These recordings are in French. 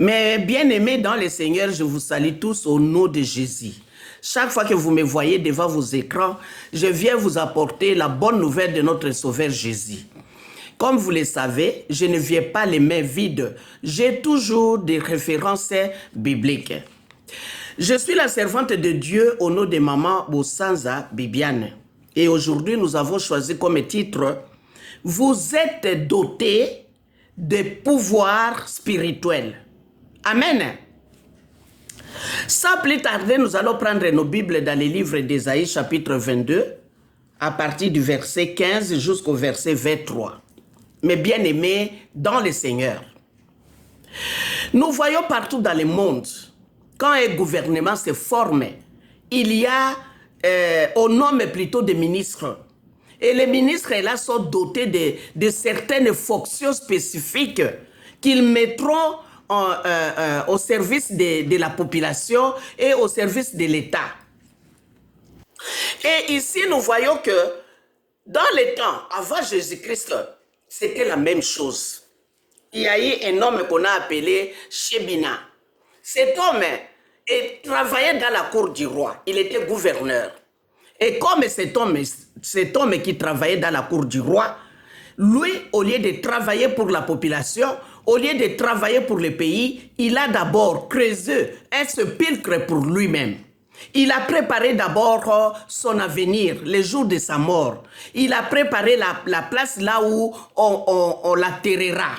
Mes bien-aimés dans le Seigneur, je vous salue tous au nom de Jésus. Chaque fois que vous me voyez devant vos écrans, je viens vous apporter la bonne nouvelle de notre Sauveur Jésus. Comme vous le savez, je ne viens pas les mains vides. J'ai toujours des références bibliques. Je suis la servante de Dieu au nom de Maman Bosanza Bibiane. Et aujourd'hui, nous avons choisi comme titre « Vous êtes dotés de pouvoirs spirituels ». Amen. Sans plus tarder, nous allons prendre nos Bibles dans les livres d'Ésaïe chapitre 22, à partir du verset 15 jusqu'au verset 23. Mes bien-aimés dans le Seigneur. Nous voyons partout dans le monde, quand un gouvernement se forme, il y a, on nomme plutôt des ministres. Et les ministres là sont dotés de certaines fonctions spécifiques qu'ils mettront au service de la population et au service de l'État. Et ici, nous voyons que dans les temps, avant Jésus-Christ, c'était la même chose. Il y a eu un homme qu'on a appelé Shebina. Cet homme travaillait dans la cour du roi. Il était gouverneur. Et comme cet homme qui travaillait dans la cour du roi, lui, au lieu de travailler pour la population, au lieu de travailler pour le pays, il a d'abord creusé un sépulcre pour lui-même. Il a préparé d'abord son avenir, le jour de sa mort. Il a préparé la place là où on l'enterrera.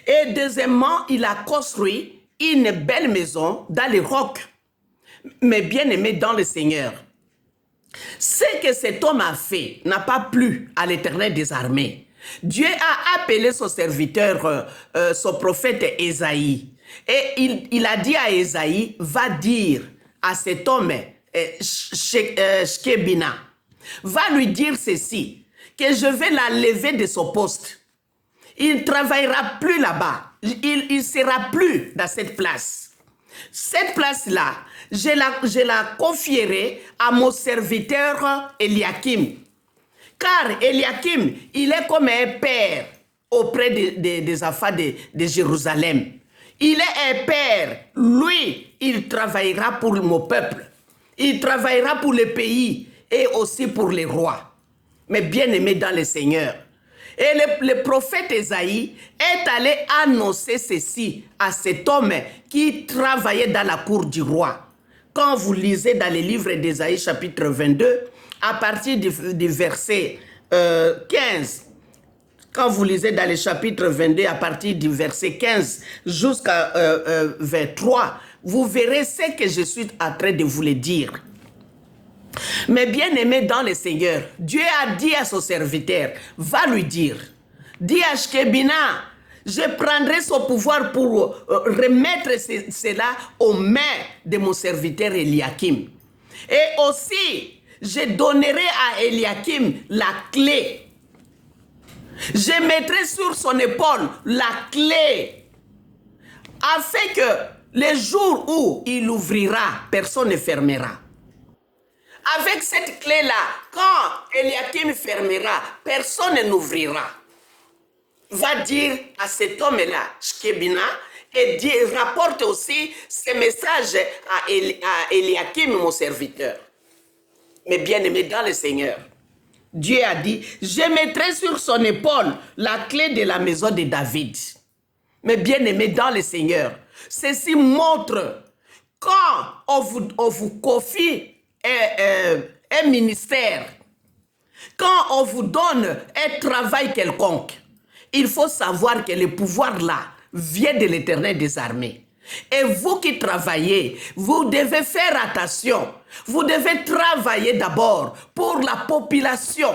Et deuxièmement, il a construit une belle maison dans les rocs. Mais bien aimé dans le Seigneur, ce que cet homme a fait n'a pas plu à l'Éternel des armées. Dieu a appelé son serviteur, son prophète Ésaïe. Et il a dit à Ésaïe, va dire à cet homme, Shebina, va lui dire ceci, que je vais la lever de son poste. Il ne travaillera plus là-bas. Il ne sera plus dans cette place. Cette place-là, je la confierai à mon serviteur Eliakim. Car Eliakim, il est comme un père auprès des affaires de Jérusalem. Il est un père. Lui, il travaillera pour mon peuple. Il travaillera pour le pays et aussi pour les rois. Mais bien aimé dans le Seigneur. Et le prophète Ésaïe est allé annoncer ceci à cet homme qui travaillait dans la cour du roi. Quand vous lisez dans les livres d'Ésaïe chapitre 22, à partir du verset 15, quand vous lisez dans le chapitre 22, à partir du verset 15 jusqu'à 23, vous verrez ce que je suis en train de vous le dire. Mais bien aimé dans le Seigneur, Dieu a dit à son serviteur, va lui dire, dis à Shebina, je prendrai son pouvoir pour remettre cela aux mains de mon serviteur Eliakim. Et aussi, je donnerai à Eliakim la clé. Je mettrai sur son épaule la clé, afin que le jour où il ouvrira, personne ne fermera. Avec cette clé-là, quand Eliakim fermera, personne n'ouvrira. Va dire à cet homme-là, Shebina, et rapporte aussi ce message à Eliakim, mon serviteur. Mais bien aimé dans le Seigneur, Dieu a dit, je mettrai sur son épaule la clé de la maison de David. Mais bien aimé dans le Seigneur, ceci montre quand on vous confie un ministère, quand on vous donne un travail quelconque, il faut savoir que le pouvoir là vient de l'Éternel des armées. Et vous qui travaillez, vous devez faire attention. Vous devez travailler d'abord pour la population,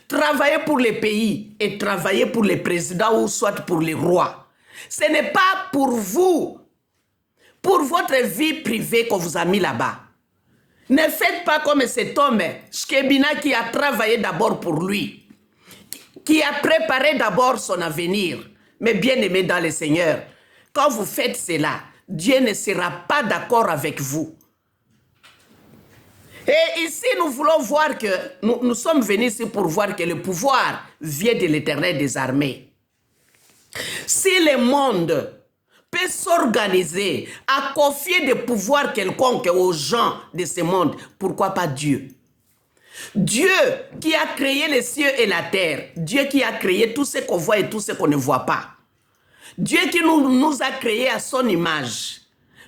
travailler pour les pays et travailler pour les présidents ou soit pour les rois. Ce n'est pas pour vous, pour votre vie privée qu'on vous a mis là-bas. Ne faites pas comme cet homme, Shebina, qui a travaillé d'abord pour lui, qui a préparé d'abord son avenir. Mais bien aimé dans le Seigneur, quand vous faites cela, Dieu ne sera pas d'accord avec vous. Et ici, nous voulons voir que, nous sommes venus ici pour voir que le pouvoir vient de l'Éternel des armées. Si le monde peut s'organiser à confier des pouvoirs quelconques aux gens de ce monde, pourquoi pas Dieu? Dieu qui a créé les cieux et la terre, Dieu qui a créé tout ce qu'on voit et tout ce qu'on ne voit pas. Dieu qui nous a créés à son image.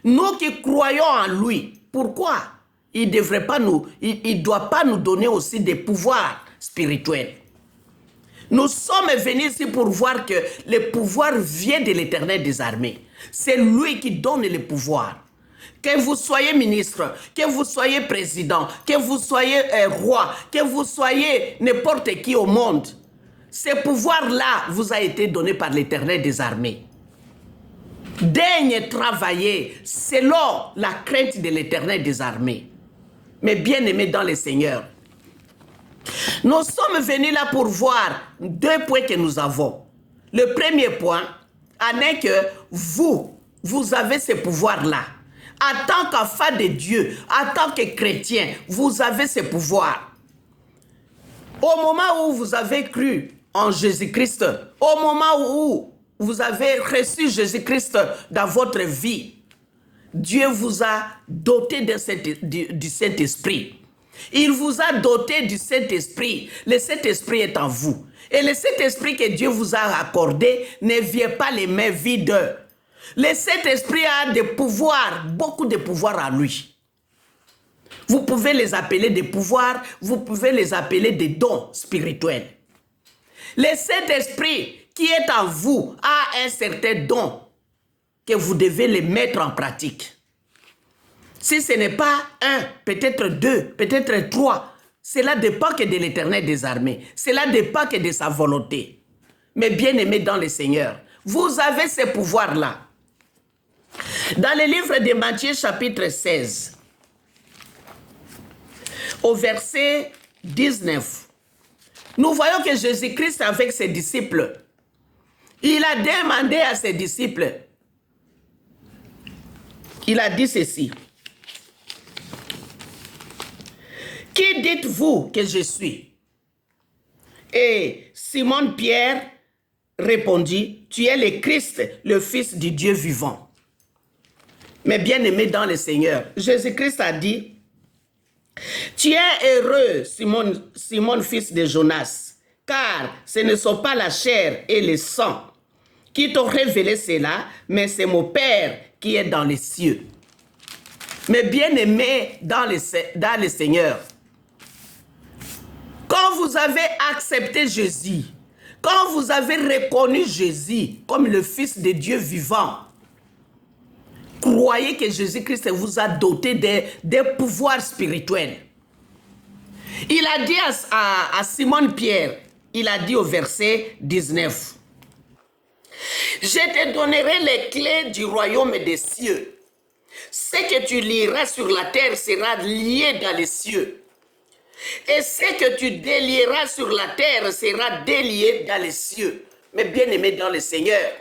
Nous qui croyons en lui, pourquoi il ne doit pas nous donner aussi des pouvoirs spirituels? Nous sommes venus ici pour voir que le pouvoir vient de l'Éternel des armées. C'est lui qui donne le pouvoir. Que vous soyez ministre, que vous soyez président, que vous soyez roi, que vous soyez n'importe qui au monde, ce pouvoir-là vous a été donné par l'Éternel des armées. Daigne travailler selon la crainte de l'Éternel des armées. Mais bien aimés dans le Seigneur, nous sommes venus là pour voir deux points que nous avons. Le premier point est que vous avez ce pouvoir-là. En tant qu'enfant de Dieu, en tant que chrétien, vous avez ce pouvoir. Au moment où vous avez cru en Jésus-Christ, au moment où vous avez reçu Jésus-Christ dans votre vie, Dieu vous a doté du Saint-Esprit. Il vous a doté du Saint-Esprit. Le Saint-Esprit est en vous. Et le Saint-Esprit que Dieu vous a accordé ne vient pas les mains vides. Le Saint-Esprit a des pouvoirs, beaucoup de pouvoirs en lui. Vous pouvez les appeler des pouvoirs, vous pouvez les appeler des dons spirituels. Le Saint-Esprit qui est en vous a un certain don que vous devez les mettre en pratique. Si ce n'est pas un, peut-être deux, peut-être trois, cela dépend que de l'Éternel des armées. Cela dépend que de sa volonté. Mais bien aimés dans le Seigneur, vous avez ces pouvoirs-là. Dans le livre de Matthieu chapitre 16, au verset 19, nous voyons que Jésus-Christ avec ses disciples, il a demandé à ses disciples, il a dit ceci. Qui dites-vous que je suis? Et Simon-Pierre répondit, tu es le Christ, le Fils du Dieu vivant. Mais bien aimé dans le Seigneur, Jésus-Christ a dit, tu es heureux, Simon, fils de Jonas, car ce ne sont pas la chair et le sang qui t'ont révélé cela, mais c'est mon Père qui est dans les cieux. Mais bien aimé dans le Seigneur, quand vous avez accepté Jésus, quand vous avez reconnu Jésus comme le Fils de Dieu vivant, croyez que Jésus-Christ vous a doté des pouvoirs spirituels. Il a dit à Simon-Pierre, il a dit au verset 19, « Je te donnerai les clés du royaume des cieux. Ce que tu liras sur la terre sera lié dans les cieux. Et ce que tu délieras sur la terre sera délié dans les cieux. » Mais bien aimé dans le Seigneur,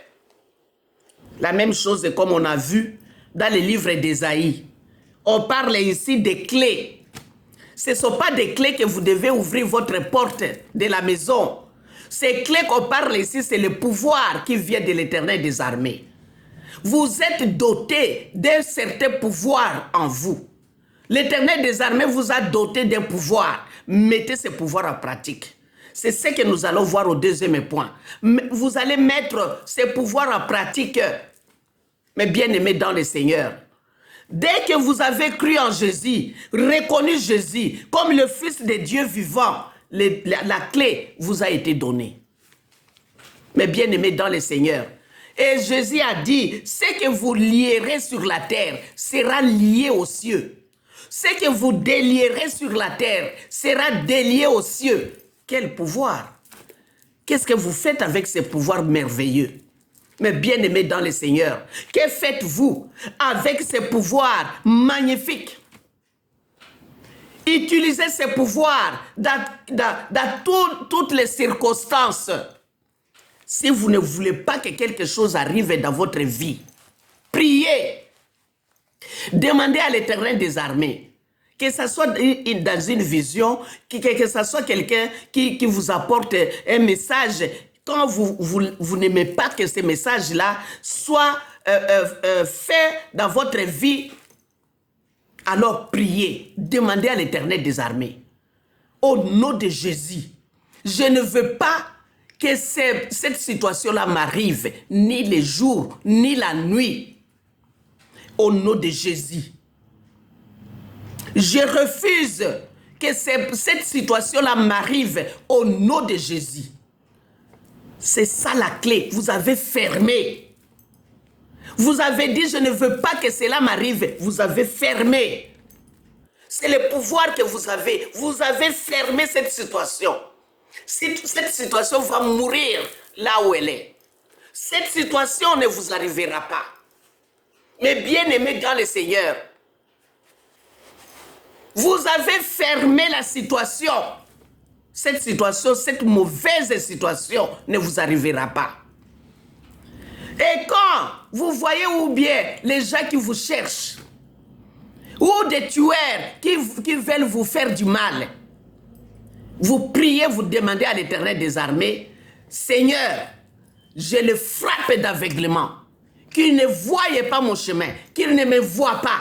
la même chose comme on a vu dans le livre d'Ésaïe. On parle ici des clés. Ce ne sont pas des clés que vous devez ouvrir votre porte de la maison. Ces clés qu'on parle ici, c'est le pouvoir qui vient de l'Éternel des armées. Vous êtes doté d'un certain pouvoir en vous. L'Éternel des armées vous a doté d'un pouvoir. Mettez ce pouvoir en pratique. C'est ce que nous allons voir au deuxième point. Vous allez mettre ce pouvoir en pratique. Mais bien aimé dans le Seigneur, dès que vous avez cru en Jésus, reconnu Jésus comme le Fils de Dieu vivant, la clé vous a été donnée. Mais bien aimé dans le Seigneur, et Jésus a dit, ce que vous lierez sur la terre sera lié aux cieux. Ce que vous délierez sur la terre sera délié aux cieux. Quel pouvoir! Qu'est-ce que vous faites avec ce pouvoir merveilleux? Mais bien aimé dans le Seigneur, que faites-vous avec ce pouvoir magnifique? Utilisez ce pouvoir dans toutes les circonstances. Si vous ne voulez pas que quelque chose arrive dans votre vie, priez. Demandez à l'Éternel des armées, que ce soit dans une vision, que ce soit quelqu'un qui vous apporte un message. Quand vous n'aimez pas que ce message-là soit fait dans votre vie, alors priez, demandez à l'Éternel des armées. Au nom de Jésus, je ne veux pas que cette situation-là m'arrive, ni les jours, ni la nuit. Au nom de Jésus. Je refuse que cette situation-là m'arrive au nom de Jésus. C'est ça la clé. Vous avez fermé. Vous avez dit, je ne veux pas que cela m'arrive. Vous avez fermé. C'est le pouvoir que vous avez. Vous avez fermé cette situation. Cette situation va mourir là où elle est. Cette situation ne vous arrivera pas. Mais bien aimés dans le Seigneur, vous avez fermé la situation. Cette situation, cette mauvaise situation ne vous arrivera pas. Et quand vous voyez ou bien les gens qui vous cherchent, ou des tueurs qui veulent vous faire du mal, vous priez, vous demandez à l'Éternel des armées, Seigneur, je le frappe d'aveuglement, qu'il ne voie pas mon chemin, qu'il ne me voie pas.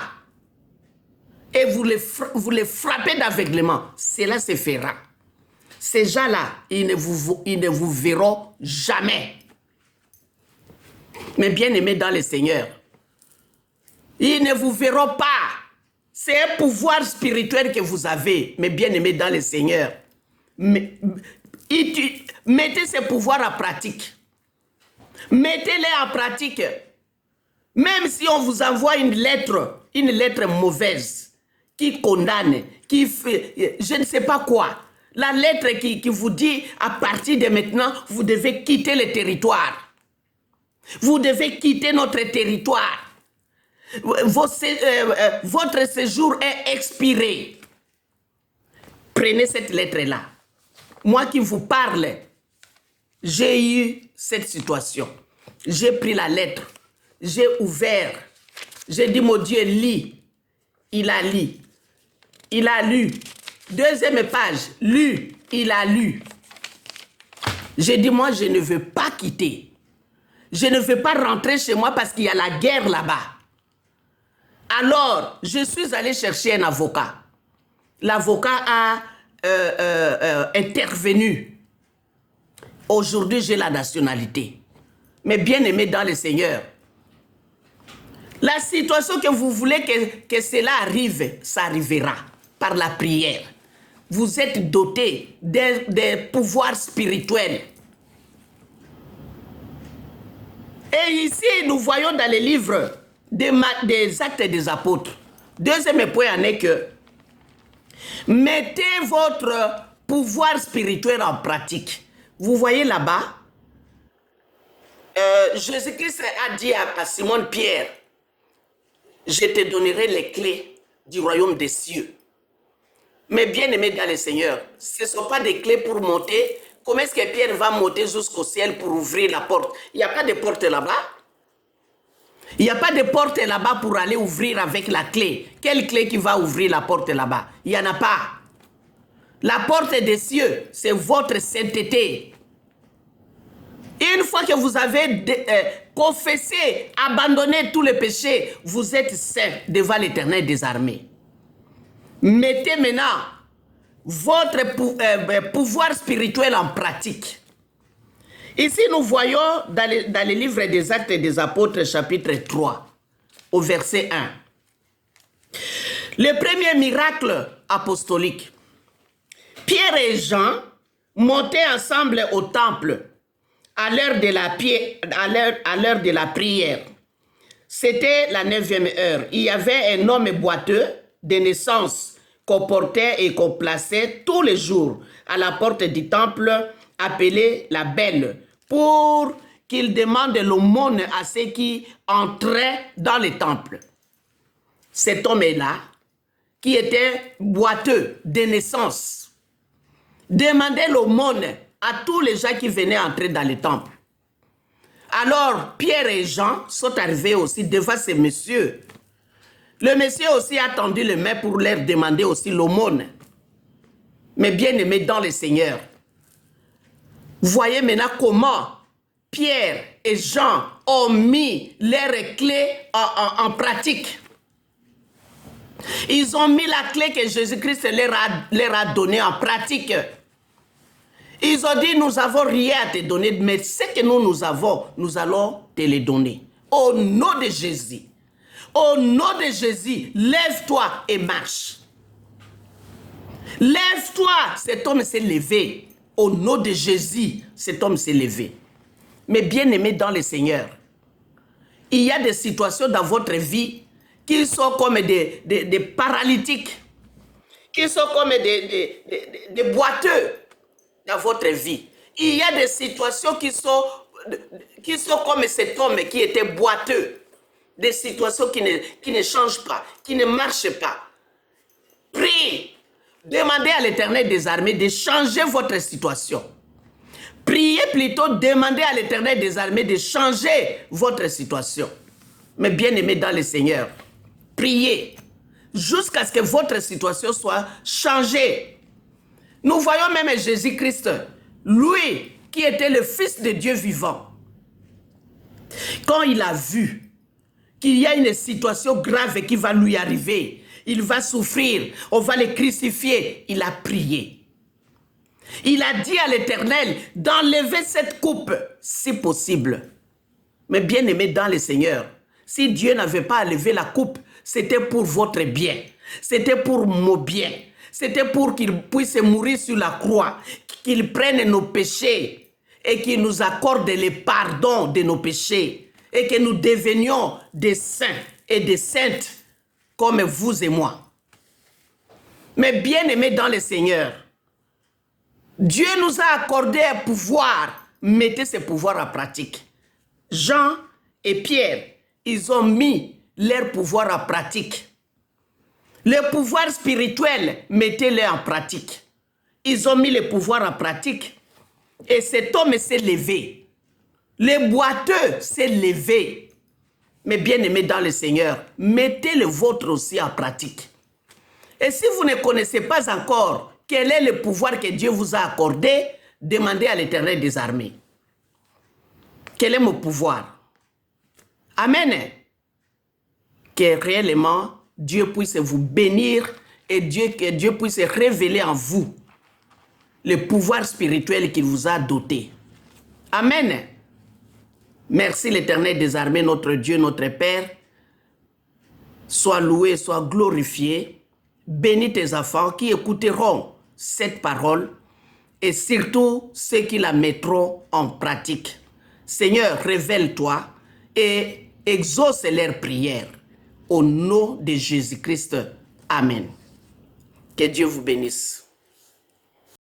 Et vous les frappez d'aveuglement, cela se fera. Ces gens-là, ils ne vous verront jamais. Mais bien aimés dans le Seigneur, ils ne vous verront pas. C'est un pouvoir spirituel que vous avez, mais bien aimés dans le Seigneur. Mettez ces pouvoirs en pratique. Mettez-les en pratique. Même si on vous envoie une lettre mauvaise, qui condamne, qui fait, je ne sais pas quoi. La lettre qui vous dit, à partir de maintenant, vous devez quitter le territoire. Vous devez quitter notre territoire. Votre séjour est expiré. Prenez cette lettre-là. Moi qui vous parle, j'ai eu cette situation. J'ai pris la lettre. J'ai ouvert. J'ai dit, mon Dieu, lis. Il a lu. Il a lu. Deuxième page, lu. Il a lu. J'ai dit, moi, je ne veux pas quitter. Je ne veux pas rentrer chez moi parce qu'il y a la guerre là-bas. Alors, je suis allé chercher un avocat. L'avocat a intervenu. Aujourd'hui, j'ai la nationalité. Mais bien aimé dans le Seigneur, la situation que vous voulez que cela arrive, ça arrivera par la prière. Vous êtes doté des pouvoirs spirituels. Et ici, nous voyons dans les livres des Actes des Apôtres. Deuxième point en est que mettez votre pouvoir spirituel en pratique. Vous voyez là-bas, Jésus-Christ a dit à Simon-Pierre, je te donnerai les clés du royaume des cieux. Mais bien aimé dans le Seigneur, ce ne sont pas des clés pour monter. Comment est-ce que Pierre va monter jusqu'au ciel pour ouvrir la porte? Il n'y a pas de porte là-bas. Il n'y a pas de porte là-bas pour aller ouvrir avec la clé. Quelle clé qui va ouvrir la porte là-bas? Il n'y en a pas. La porte des cieux, c'est votre sainteté. Une fois que vous avez confessé, abandonné tous les péchés, vous êtes saints devant l'Éternel des armées. Mettez maintenant votre pouvoir spirituel en pratique. Ici, nous voyons dans les livres des Actes des Apôtres, chapitre 3, au verset 1. Le premier miracle apostolique. Pierre et Jean montaient ensemble au temple à l'heure de la prière. C'était la 9e heure. Il y avait un homme boiteux de naissance qu'on portait et qu'on plaçait tous les jours à la porte du temple appelé la Belle pour qu'il demande l'aumône à ceux qui entraient dans le temple. Cet homme-là, qui était boiteux de naissance, demandait l'aumône à tous les gens qui venaient entrer dans le temple. Alors, Pierre et Jean sont arrivés aussi devant ces messieurs. Le monsieur aussi a tendu les mains pour leur demander aussi l'aumône. Mais bien aimés dans le Seigneur, voyez maintenant comment Pierre et Jean ont mis leurs clés en pratique. Ils ont mis la clé que Jésus-Christ leur a donnée en pratique. Ils ont dit, nous n'avons rien à te donner, mais ce que nous avons, nous allons te le donner. Au nom de Jésus. Au nom de Jésus, lève-toi et marche. Lève-toi, cet homme s'est levé. Au nom de Jésus, cet homme s'est levé. Mais bien aimé dans le Seigneur, il y a des situations dans votre vie qui sont comme des paralytiques, qui sont comme des boiteux dans votre vie. Il y a des situations qui sont comme cet homme qui était boiteux. Des situations qui ne changent pas, qui ne marchent pas. Priez. Demandez à l'Éternel des armées de changer votre situation. Priez plutôt, demandez à l'Éternel des armées de changer votre situation. Mais bien aimé dans le Seigneur, priez jusqu'à ce que votre situation soit changée. Nous voyons même Jésus-Christ, lui qui était le Fils de Dieu vivant. Quand il a vu qu'il y a une situation grave qui va lui arriver, il va souffrir, on va le crucifier, il a prié. Il a dit à l'Éternel d'enlever cette coupe, si possible. Mais bien aimé dans le Seigneur, si Dieu n'avait pas enlevé la coupe, c'était pour votre bien. C'était pour mon bien. C'était pour qu'il puisse mourir sur la croix, qu'il prenne nos péchés et qu'il nous accorde le pardon de nos péchés et que nous devenions des saints et des saintes comme vous et moi. Mais bien aimé dans le Seigneur, Dieu nous a accordé un pouvoir. Mettez ce pouvoir en pratique. Jean et Pierre, ils ont mis leur pouvoir en pratique. Le pouvoir spirituel, mettez-le en pratique. Ils ont mis le pouvoir en pratique. Et cet homme s'est levé. Le boiteux s'est levé. Mais bien aimé dans le Seigneur, mettez le vôtre aussi en pratique. Et si vous ne connaissez pas encore quel est le pouvoir que Dieu vous a accordé, demandez à l'Éternel des armées. Quel est mon pouvoir? Amen. Que réellement Dieu puisse vous bénir et que Dieu puisse révéler en vous le pouvoir spirituel qu'il vous a doté. Amen. Merci l'Éternel des armées, notre Dieu, notre Père. Sois loué, sois glorifié. Bénis tes enfants qui écouteront cette parole et surtout ceux qui la mettront en pratique. Seigneur, révèle-toi et exauce leurs prières. Au nom de Jésus-Christ. Amen. Que Dieu vous bénisse.